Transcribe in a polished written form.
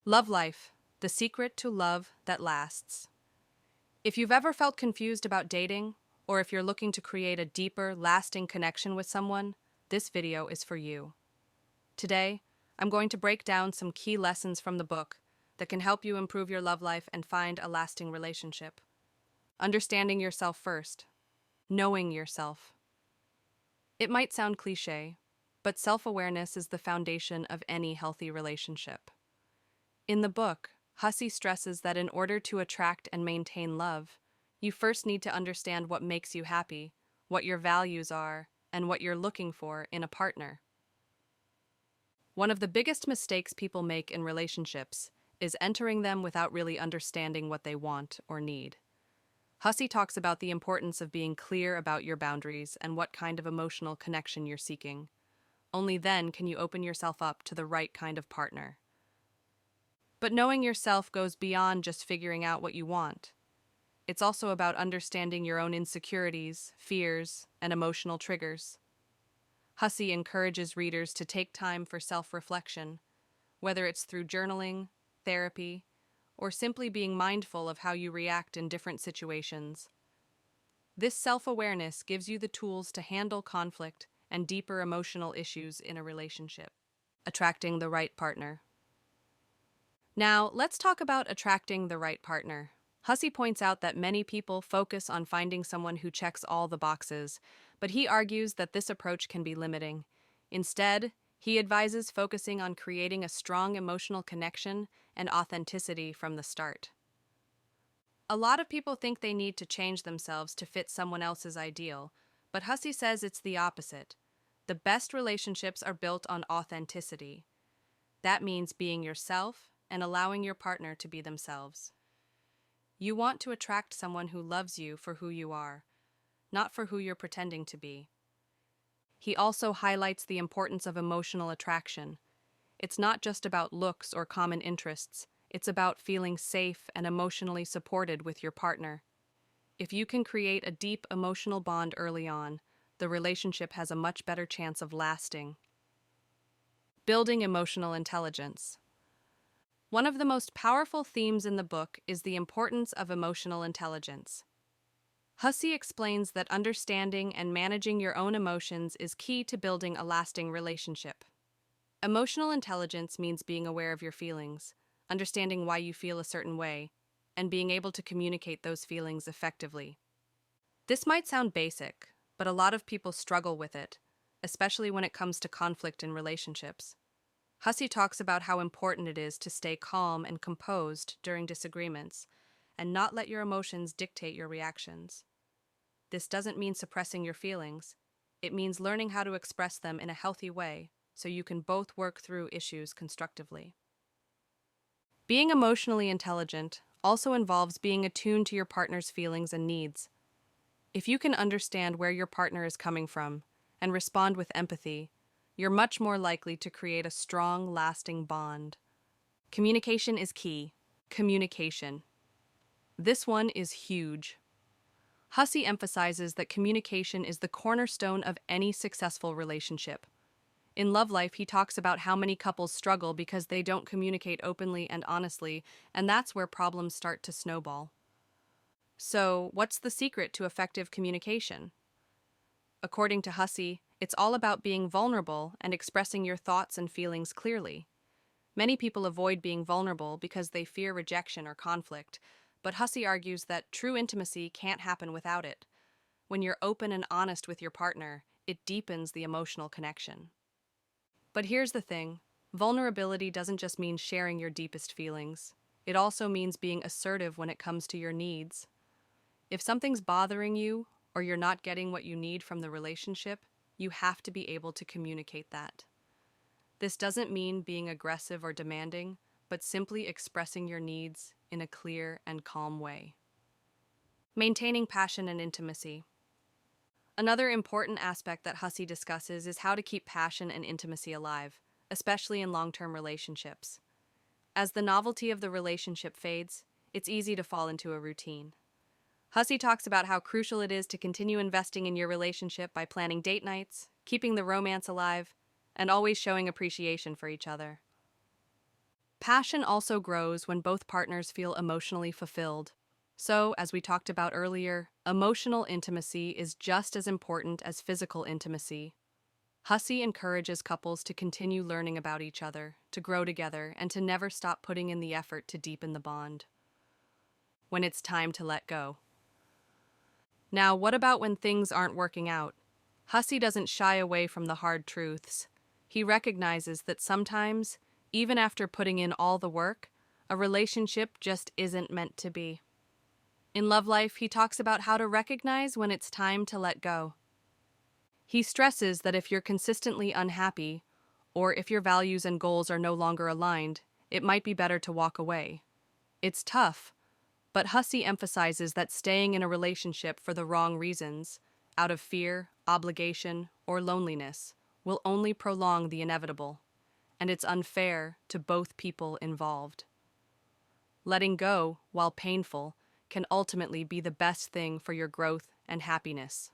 Love life, the secret to love that lasts. If you've ever felt confused about dating, or if you're looking to create a deeper, lasting connection with someone, this video is for you. Today, I'm going to break down some key lessons from the book that can help you improve your love life and find a lasting relationship. Understanding yourself first. Knowing yourself. It might sound cliche, but self-awareness is the foundation of any healthy relationship. In the book, Hussey stresses that in order to attract and maintain love, you first need to understand what makes you happy, what your values are, and what you're looking for in a partner. One of the biggest mistakes people make in relationships is entering them without really understanding what they want or need. Hussey talks about the importance of being clear about your boundaries and what kind of emotional connection you're seeking. Only then can you open yourself up to the right kind of partner. But knowing yourself goes beyond just figuring out what you want. It's also about understanding your own insecurities, fears, and emotional triggers. Hussey encourages readers to take time for self-reflection, whether it's through journaling, therapy, or simply being mindful of how you react in different situations. This self-awareness gives you the tools to handle conflict and deeper emotional issues in a relationship. Attracting the right partner. Now, let's talk about attracting the right partner. Hussey points out that many people focus on finding someone who checks all the boxes, but he argues that this approach can be limiting. Instead, he advises focusing on creating a strong emotional connection and authenticity from the start. A lot of people think they need to change themselves to fit someone else's ideal, but Hussey says it's the opposite. The best relationships are built on authenticity. That means being yourself and allowing your partner to be themselves. You want to attract someone who loves you for who you are, not for who you're pretending to be. He also highlights the importance of emotional attraction. It's not just about looks or common interests, it's about feeling safe and emotionally supported with your partner. If you can create a deep emotional bond early on, the relationship has a much better chance of lasting. Building emotional intelligence. One of the most powerful themes in the book is the importance of emotional intelligence. Hussey explains that understanding and managing your own emotions is key to building a lasting relationship. Emotional intelligence means being aware of your feelings, understanding why you feel a certain way, and being able to communicate those feelings effectively. This might sound basic, but a lot of people struggle with it, especially when it comes to conflict in relationships. Hussey talks about how important it is to stay calm and composed during disagreements, and not let your emotions dictate your reactions. This doesn't mean suppressing your feelings. It means learning how to express them in a healthy way so you can both work through issues constructively. Being emotionally intelligent also involves being attuned to your partner's feelings and needs. If you can understand where your partner is coming from and respond with empathy, you're much more likely to create a strong, lasting bond. Communication is key. Communication. This one is huge. Hussey emphasizes that communication is the cornerstone of any successful relationship. In Love Life, he talks about how many couples struggle because they don't communicate openly and honestly, and that's where problems start to snowball. So, what's the secret to effective communication? According to Hussey, it's all about being vulnerable and expressing your thoughts and feelings clearly. Many people avoid being vulnerable because they fear rejection or conflict, but Hussey argues that true intimacy can't happen without it. When you're open and honest with your partner, it deepens the emotional connection. But here's the thing, vulnerability doesn't just mean sharing your deepest feelings. It also means being assertive when it comes to your needs. If something's bothering you, or you're not getting what you need from the relationship, you have to be able to communicate that. This doesn't mean being aggressive or demanding, but simply expressing your needs in a clear and calm way. Maintaining passion and intimacy. Another important aspect that Hussey discusses is how to keep passion and intimacy alive, especially in long-term relationships. As the novelty of the relationship fades, it's easy to fall into a routine. Hussey talks about how crucial it is to continue investing in your relationship by planning date nights, keeping the romance alive, and always showing appreciation for each other. Passion also grows when both partners feel emotionally fulfilled. So, as we talked about earlier, emotional intimacy is just as important as physical intimacy. Hussey encourages couples to continue learning about each other, to grow together, and to never stop putting in the effort to deepen the bond. When it's time to let go. Now, what about when things aren't working out? Hussey doesn't shy away from the hard truths. He recognizes that sometimes, even after putting in all the work, a relationship just isn't meant to be. In Love Life, he talks about how to recognize when it's time to let go. He stresses that if you're consistently unhappy, or if your values and goals are no longer aligned, it might be better to walk away. It's tough, but Hussey emphasizes that staying in a relationship for the wrong reasons, out of fear, obligation, or loneliness, will only prolong the inevitable, and it's unfair to both people involved. Letting go, while painful, can ultimately be the best thing for your growth and happiness.